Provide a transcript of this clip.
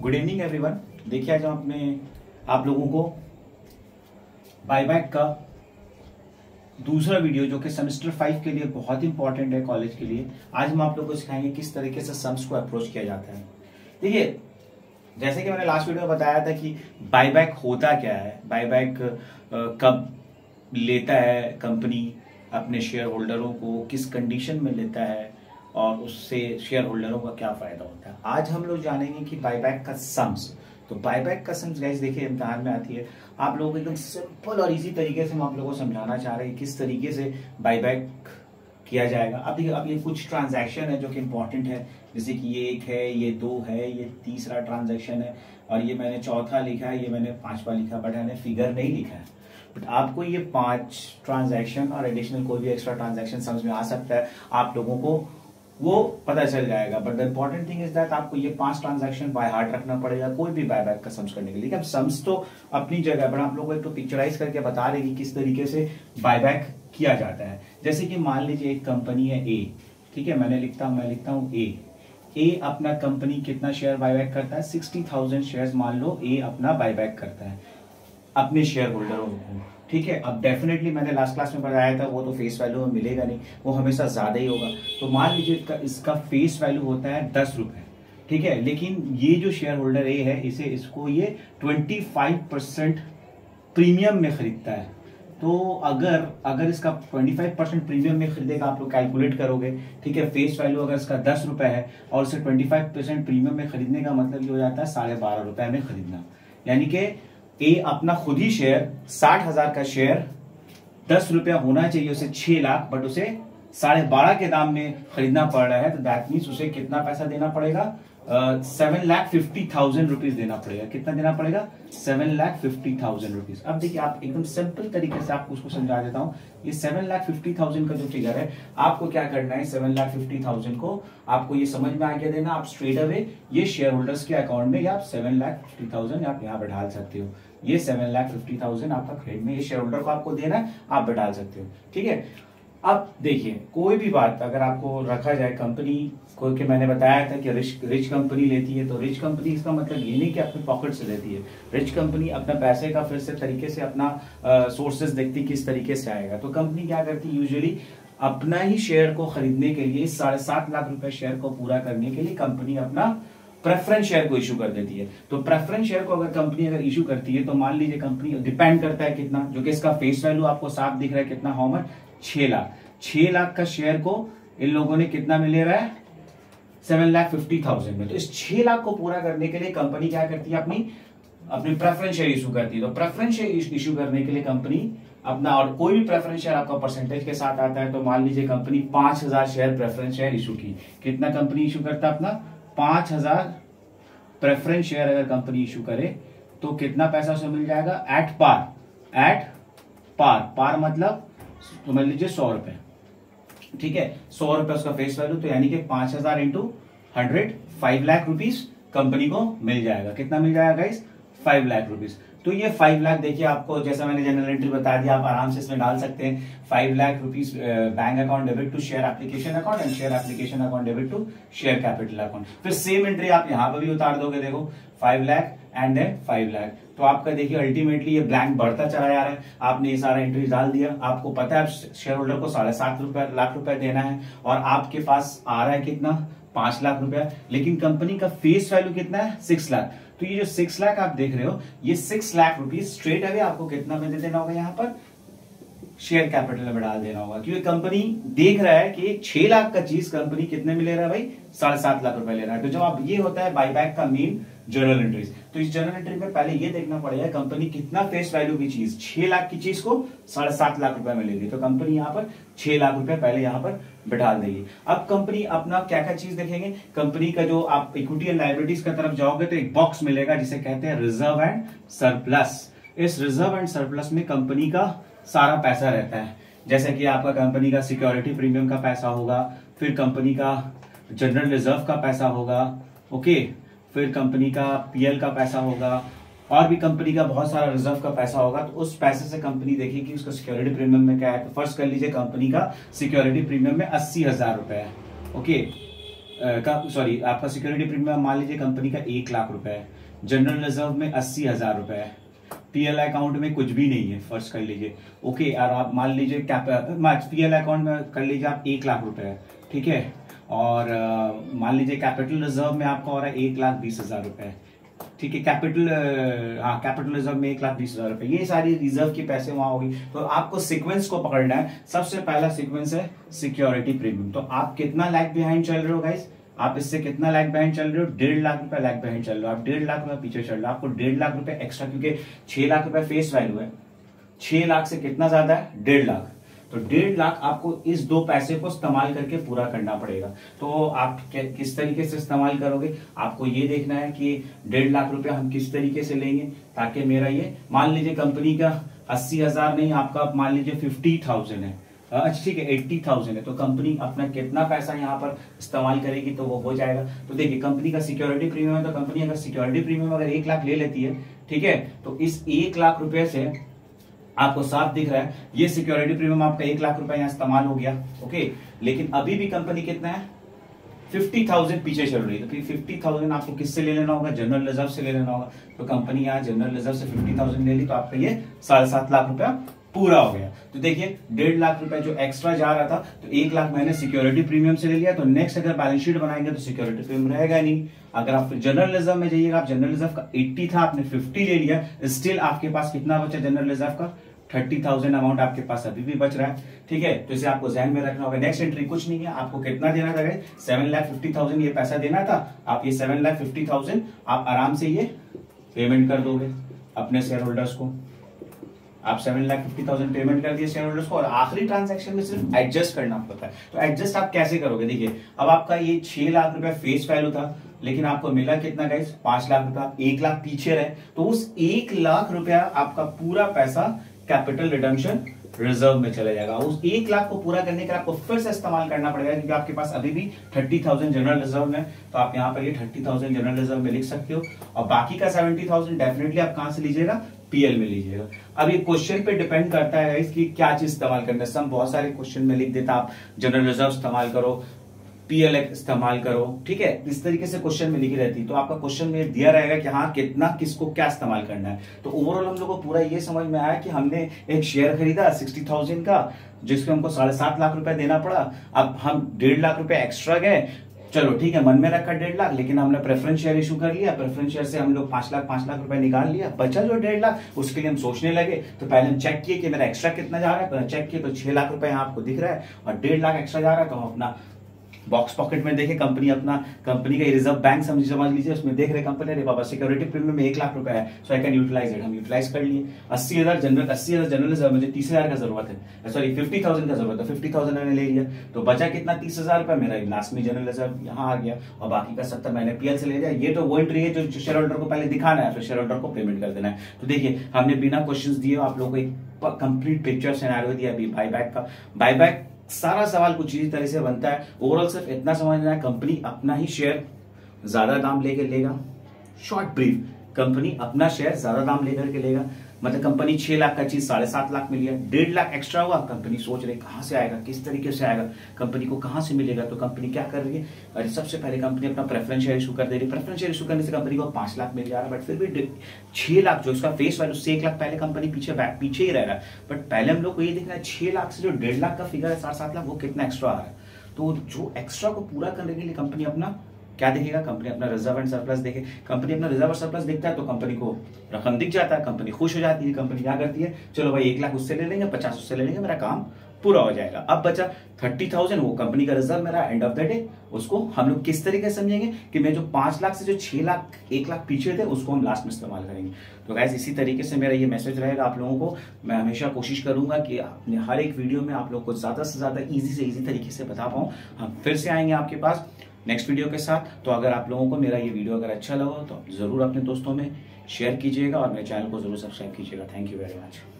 Good evening everyone. देखिए आज हम अपने आप लोगों को बायबैक का दूसरा वीडियो जो कि सेमेस्टर 5 के लिए बहुत इंपॉर्टेंट है कॉलेज के लिए, आज हम आप लोगों को सिखाएंगे किस तरीके से सम्स को अप्रोच किया जाता है। देखिए जैसे कि मैंने लास्ट वीडियो में बताया था कि बायबैक होता क्या है, बायबैक कब लेता है कंपनी अपने शेयर होल्डरों को, किस कंडीशन में लेता है और उससे शेयर होल्डरों का क्या फायदा होता है। आज हम लोग जानेंगे कि बायबैक का सम्स। तो बायबैक का सम्स गाइस देखिए इम्तिहान में आती है, आप लोगों को एकदम सिंपल और इजी तरीके से हम आप लोगों को समझाना चाह रहे हैं किस तरीके से बायबैक किया जाएगा। अब देखिए अब ये कुछ ट्रांजैक्शन है जो कि इम्पोर्टेंट है, जैसे कि ये 1 है, ये 2 है, ये तीसरा ट्रांजैक्शन है और ये मैंने चौथा लिखा है, ये मैंने 5वां लिखा, बट मैंने फिगर नहीं लिखा है। बट आपको ये 5 ट्रांजैक्शन और एडिशनल कोई भी एक्स्ट्रा ट्रांजैक्शन समझ में आ सकता है, आप लोगों को वो पता चल जाएगा। But the important thing is that आपको ये 5 ट्रांजैक्शन बाय हार्ट रखना पड़ेगा कोई भी बायबैक का सम्स करने के लिए। अब सम्स तो अपनी जगह पर आप लोगों को एक तो पिक्चराइज करके बता रहे कि किस तरीके से बायबैक किया जाता है। जैसे कि मान लीजिए एक कंपनी है ए, ठीक है, मैं लिखता हूँ ए अपना कंपनी कितना शेयर बायबैक करता है, 60,000 शेयर्स मान लो ए अपना बायबैक करता है अपने शेयर होल्डरों को, ठीक है। अब डेफिनेटली मैंने लास्ट क्लास में बताया था वो तो फेस वैल्यू में मिलेगा नहीं, वो हमेशा ज्यादा ही होगा। तो मान लीजिए इसका फेस वैल्यू होता है 10 रुपए, ठीक है, लेकिन ये जो शेयर होल्डर ए है इसको ये 25% प्रीमियम में खरीदता है। तो अगर इसका 25% प्रीमियम में खरीदेगा, आप लोग कैलकुलेट करोगे, ठीक है, फेस वैल्यू अगर इसका 10 रुपए है और इसे 25% प्रीमियम में खरीदने का मतलब ये हो जाता है 12.5 रुपए में खरीदना। यानी कि ए अपना खुद ही शेयर 60,000 का शेयर 10 रुपया होना चाहिए उसे 6 लाख, बट उसे 12.5 के दाम में खरीदना पड़ रहा है। तो दैट मीन्स उसे कितना पैसा देना पड़ेगा, 7,50,000 रुपीज देना पड़ेगा। कितना देना पड़ेगा, 7,50,000 रुपीज। अब देखिए आप एकदम सिंपल तरीके से आपको उसको समझा देता हूं। ये 7,50,000 का जो फिगर है, आपको क्या करना है, 7,50,000 को आपको ये समझ में आ गया देना, आप स्ट्रेट अवे ये शेयर होल्डर्स के अकाउंट में या आप 7,50,000 आप यहाँ पे डाल सकते हो। ये 7,50,000 आपका क्रेडिट में ये शेयर होल्डर को आपको देना है, आप डाल सकते हो, ठीक है। अब देखिए कोई भी बात अगर आपको रखा जाए कंपनी को, कि मैंने बताया था कि रिच कंपनी लेती है, तो रिच कंपनी इसका मतलब ये नहीं कि अपने पॉकेट से लेती है। रिच कंपनी अपना पैसे का फिर से तरीके से अपना सोर्सेज देखती किस तरीके से आएगा। तो कंपनी क्या करती है, यूजुअली अपना ही शेयर को खरीदने के लिए 7.5 लाख रुपए शेयर को पूरा करने के लिए कंपनी अपना प्रेफरेंस शेयर को इशू कर देती है। तो प्रेफरेंस शेयर को अगर कंपनी अगर इशू करती है, तो मान लीजिए कंपनी डिपेंड करता है कितना, जो कि इसका फेस वैल्यू आपको साफ दिख रहा है कितना, हाउ मच, 6 लाख। 6 लाख का शेयर को इन लोगों ने कितना में ले रहा है, 7,50,000 में। तो इस 6 लाख को पूरा करने के लिए कंपनी क्या करती है, अपनी प्रेफरेंस शेयर इशू करती है। तो प्रेफरेंस शेयर इशू करने के लिए कंपनी अपना, और कोई भी प्रेफरेंस शेयर आपका परसेंटेज के साथ आता है, तो मान लीजिए company 5,000 share preference share issue की। कितना कंपनी इशू करता है, अपना 5,000 प्रेफरेंस शेयर अगर कंपनी इशू करे तो कितना पैसा उसे मिल जाएगा, एट पार मतलब तो मान लीजिए 100 रुपए, ठीक है, 100 रुपए उसका फेस वैल्यू। तो यानी कि 5,000 इंटू 100 5 लाख रुपीज कंपनी को मिल जाएगा। कितना मिल जाएगा गाइस, 5 लाख रुपीज। तो ये 5 लाख देखिए आपको, जैसा मैंने जनरल एंट्री बता दिया, आप आराम से इसमें डाल सकते हैं। 5 lakh rupees bank account debit to share application account and share application account debit to share capital account. फिर सेम एंट्री आप यहाँ पर भी उतार दोगे, देखो 5 लाख एंड देन 5 लाख। तो आपका देखिए अल्टीमेटली ये ब्लैंक बढ़ता चला जा रहा है। आपने ये सारा एंट्री डाल दिया, आपको पता है शेयर होल्डर को 7.5 लाख रुपए देना है और आपके पास आ रहा है कितना, 5 लाख रुपया, लेकिन कंपनी का फेस वैल्यू कितना है, 6 लाख। तो ये जो 6 लाख आप देख रहे हो, ये 6 लाख रुपीज स्ट्रेट अवे आपको कितना में दे देना होगा, यहाँ पर शेयर कैपिटल में डाल देना होगा। क्योंकि कंपनी देख रहा है कि 6 लाख का चीज कंपनी कितने में ले रहा है भाई, 7.5 लाख रुपए ले रहा है। तो जब आप, ये होता है बायबैक का मेन जर्नल एंट्रीज। तो इस जर्नल एंट्री में पहले ये देखना पड़ेगा कंपनी कितना फेस वैल्यू की चीज, 6 लाख की चीज को 7.5 लाख रुपए में लेगी। तो कंपनी यहाँ पर 6 लाख रुपए पहले यहाँ पर बैठा देगी। अब कंपनी अपना क्या क्या चीज देखेंगे, कंपनी का जो आप इक्विटी एंड लायबिलिटीज की तरफ जाओगे तो एक बॉक्स मिलेगा जिसे कहते हैं रिजर्व एंड सरप्लस। इस रिजर्व एंड सरप्लस में कंपनी का सारा पैसा रहता है, जैसे कि आपका कंपनी का सिक्योरिटी प्रीमियम का पैसा होगा, फिर कंपनी का जनरल रिजर्व का पैसा होगा, ओके, फिर कंपनी का पीएल का पैसा होगा, और भी कंपनी का बहुत सारा रिजर्व का पैसा होगा। तो उस पैसे से कंपनी देखेगी उसका सिक्योरिटी प्रीमियम में क्या है। तो फर्स्ट कर लीजिए कंपनी का सिक्योरिटी प्रीमियम में 80,000 रुपए है, ओके, सॉरी आपका सिक्योरिटी प्रीमियम मान लीजिए कंपनी का 1 लाख रुपए है, जनरल रिजर्व में 80,000 रुपए है, पीएल अकाउंट में कुछ भी नहीं है, फर्स्ट कर लीजिए। ओके, और आप मान लीजिए पीएल अकाउंट में कर लीजिए आप 1 लाख रुपए है, ठीक है, और मान लीजिए कैपिटल रिजर्व में आपका हो रहा है 1,20,000 रुपए, ठीक है, कैपिटल रिजर्व में 1,20,000 रुपए, ये सारी रिजर्व के पैसे वहां होगी। तो आपको सीक्वेंस को पकड़ना है। सबसे पहला सीक्वेंस है सिक्योरिटी प्रीमियम। तो आप कितना लैग बिहाइंड चल रहे हो गाइस? आप इससे कितना लैग बिहाइंड चल रहे हो? 1.5 लाख रुपए लैग बिहाइंड चल रहे हो। आप 1.5 लाख रुपए पीछे चल रहे हो। आपको 1.5 लाख रुपए एक्स्ट्रा, क्योंकि 6 लाख रुपए फेस वैल्यू है, 6 लाख से कितना ज्यादा है? 1.5 लाख। तो 1.5 लाख आपको इस 2 पैसे को इस्तेमाल करके पूरा करना पड़ेगा। तो आप किस तरीके से इस्तेमाल करोगे? आपको ये देखना है कि 1.5 लाख रुपए हम किस तरीके से लेंगे ताकि मेरा ये, मान लीजिए कंपनी का 80,000 नहीं, आपका मान लीजिए 50,000 है, अच्छा ठीक है 80,000 है, तो कंपनी अपना कितना पैसा यहाँ पर इस्तेमाल करेगी तो वो हो जाएगा। तो देखिए कंपनी का सिक्योरिटी प्रीमियम है, तो कंपनी अगर सिक्योरिटी प्रीमियम अगर 1 लाख ले लेती है, ठीक है, तो इस 1 लाख रुपए से आपको साफ दिख रहा है ये सिक्योरिटी प्रीमियम आपका 1 लाख रुपए यहाँ इस्तेमाल हो गया। ओके, लेकिन अभी भी कंपनी कितना है? 50,000 पीछे चल रही है। तो फिर 50,000 आपको किससे ले लेना होगा? जनरल रिजर्व से ले लेना होगा। तो कंपनी यहाँ जनरल रिजर्व से 50,000 ले ली, तो आपका ये 7.5 लाख रुपया पूरा हो गया। तो देखिए 1.5 लाख रुपए जो एक्स्ट्रा जा रहा था, तो 1 लाख मैंने सिक्योरिटी प्रीमियम से ले लिया। तो नेक्स्ट अगर बैलेंस शीट बनाएंगे तो सिक्योरिटी प्रीमियम रहेगा नहीं। अगर आप जनरल रिजर्व में जाइएगा, आप जनरल रिजर्व का 80 था, आपने 50 ले लिया, स्टिल आपके पास कितना बचा जनरल रिजर्व का? 30,000 अमाउंट आपके पास अभी भी बच रहा है, ठीक है। तो इसे आपको ध्यान में रखना होगा। नेक्स्ट एंट्री कुछ नहीं है, आपको कितना देना था? 7,50,000 ये पैसा देना था। आप ये 7,50,000 आप आराम से ये पेमेंट कर दोगे अपने शेयर होल्डर्स को। आप 7,50,000 पेमेंट कर दिए शेयर होल्डर्स को, और आखिरी ट्रांजैक्शन में सिर्फ एडजस्ट करना पड़ता है। तो एडजस्ट आप कैसे करोगे? देखिए अब आपका ये 6 लाख रुपए फेस वैल्यू था, लेकिन आपको मिला कितना गाइस? 5 लाख रुपया। 1 लाख पीछे रहे, तो उस 1 लाख रुपया आपका पूरा पैसा कैपिटल रिडम्पशन रिजर्व में चला जाएगा। उस 1 लाख को पूरा करने के लिए आपको फिर से इस्तेमाल करना पड़ेगा, क्योंकि आपके पास अभी भी 30,000 जनरल रिजर्व में। तो आप यहाँ पर ये 30,000 जनरल रिजर्व में लिख सकते हो, और बाकी का 70,000 डेफिनेटली आप कहां से लीजिएगा? पीएल में लीजिएगा। अब ये क्वेश्चन पे डिपेंड करता है कि क्या चीज इस्तेमाल करना है। सम बहुत सारे क्वेश्चन में लिख देता आप जनरल रिजर्व इस्तेमाल करो, पीएल इस्तेमाल करो, ठीक है, इस तरीके से क्वेश्चन में लिखी रहती है। तो आपका क्वेश्चन में दिया रहेगा कि हाँ कितना किसको क्या इस्तेमाल करना है। तो ओवरऑल हम लोग को पूरा ये समझ में आया कि हमने एक शेयर खरीदा 60,000 का, जिसको हमको 7.5 लाख रुपए देना पड़ा। अब हम 1.5 लाख रुपए एक्स्ट्रा गए, चलो ठीक है, मन में रखा 1.5 लाख, लेकिन हमने प्रेफरेंस शेयर इशू कर लिया। प्रेफरेंस शेयर से हम लोग 5 लाख रुपए निकाल लिया, बचा जो 1.5 लाख, उसके लिए हम सोचने लगे। तो पहले हम चेक किए कि मेरा एक्स्ट्रा कितना जा रहा है, तो चेक किए तो 6 लाख रुपए यहाँ आपको दिख रहा है, और 1.5 लाख एक्स्ट्रा जा रहा है। तो हम अपना बॉक्स पॉकेट में देखे, कंपनी का रिजर्व बैंक समझ लीजिए, उसमें देख रहे कंपनी, अरे बाबा सिक्योरिटी प्रीमियम में 1 लाख रुपए है, सो आई कैन यूटिलाइज इट। हम यूटिलाइज कर लिए। 80,000 जनरल रिजर्व, मुझे 30,000 का जरूरत है, सॉरी 50,000 का जरूरत है, 50,000 मैंने ले लिया। तो बचा कितना? 30,000 रुपए मेरा लास्ट में जनरल रिजर्व यहाँ आ गया, और बाकी का 70 मैंने पीएल से ले लिया। ये तो वो एंट्री है जो शेयर होल्डर को पहले दिखाना है, फिर शेयर होल्डर को पेमेंट कर देना है। तो देखिए हमने बिना क्वेश्चन दिए आप लोगों को एक कंप्लीट पिक्चर सिनेरियो दिया अभी बायबैक का। बायबैक सारा सवाल कुछ इसी तरह से बनता है। ओवरऑल सिर्फ इतना समझना है, कंपनी अपना ही शेयर ज्यादा दाम लेके लेगा। शॉर्ट ब्रीफ, कंपनी अपना शेयर ज्यादा दाम लेकर के लेगा। मतलब कंपनी 6 लाख का चीज 7.5 लाख में लिया, 1.5 लाख एक्स्ट्रा हुआ। कंपनी सोच रही कहां से आएगा, किस तरीके से आएगा, कंपनी को कहां से मिलेगा। तो कंपनी क्या कर रही है? अरे सबसे पहले कंपनी अपना प्रेफरेंस शेयर इशू कर दे रही है। प्रेफरेंस शेयर इशू करने से कंपनी को 5 लाख मिल जा रहा है, बट फिर भी 6 लाख जो इसका फेस वैल्यू से 1 लाख पहले कंपनी पीछे ही रह रहा है। बट पहले हम लोग को ये देखना है 6 लाख से जो 1.5 लाख का फिगर है 7.5 लाख, वो कितना एक्स्ट्रा आ रहा है। तो जो एक्स्ट्रा को पूरा करने के लिए कंपनी अपना क्या देखेगा? कंपनी अपना रिजर्व एंड सरप्लस देखे। कंपनी अपना रिजर्व और सरप्लस देखता है तो कंपनी को रकम दिख जाता है, कंपनी खुश हो जाती है। कंपनी क्या करती है? चलो भाई 1 लाख उससे ले लेंगे, 50 उससे ले लेंगे, मेरा काम पूरा हो जाएगा। अब बचा 30,000, वो कंपनी का रिजर्व मेरा एंड ऑफ द डे। उसको हम लोग किस तरीके से समझेंगे कि मैं जो 5 लाख से जो 6 लाख 1 लाख पीछे थे, उसको हम लास्ट में इस्तेमाल करेंगे। तो गाइस इसी तरीके से मेरा ये मैसेज रहेगा आप लोगों को। मैं हमेशा कोशिश करूंगा कि अपने हर एक वीडियो में आप लोग को ज्यादा से ज्यादा इजी से इजी तरीके से बता पाऊं। हम फिर से आएंगे आपके पास नेक्स्ट वीडियो के साथ। तो अगर आप लोगों को मेरा ये वीडियो अगर अच्छा लगा तो जरूर अपने दोस्तों में शेयर कीजिएगा, और मेरे चैनल को जरूर सब्सक्राइब कीजिएगा। Thank you very much.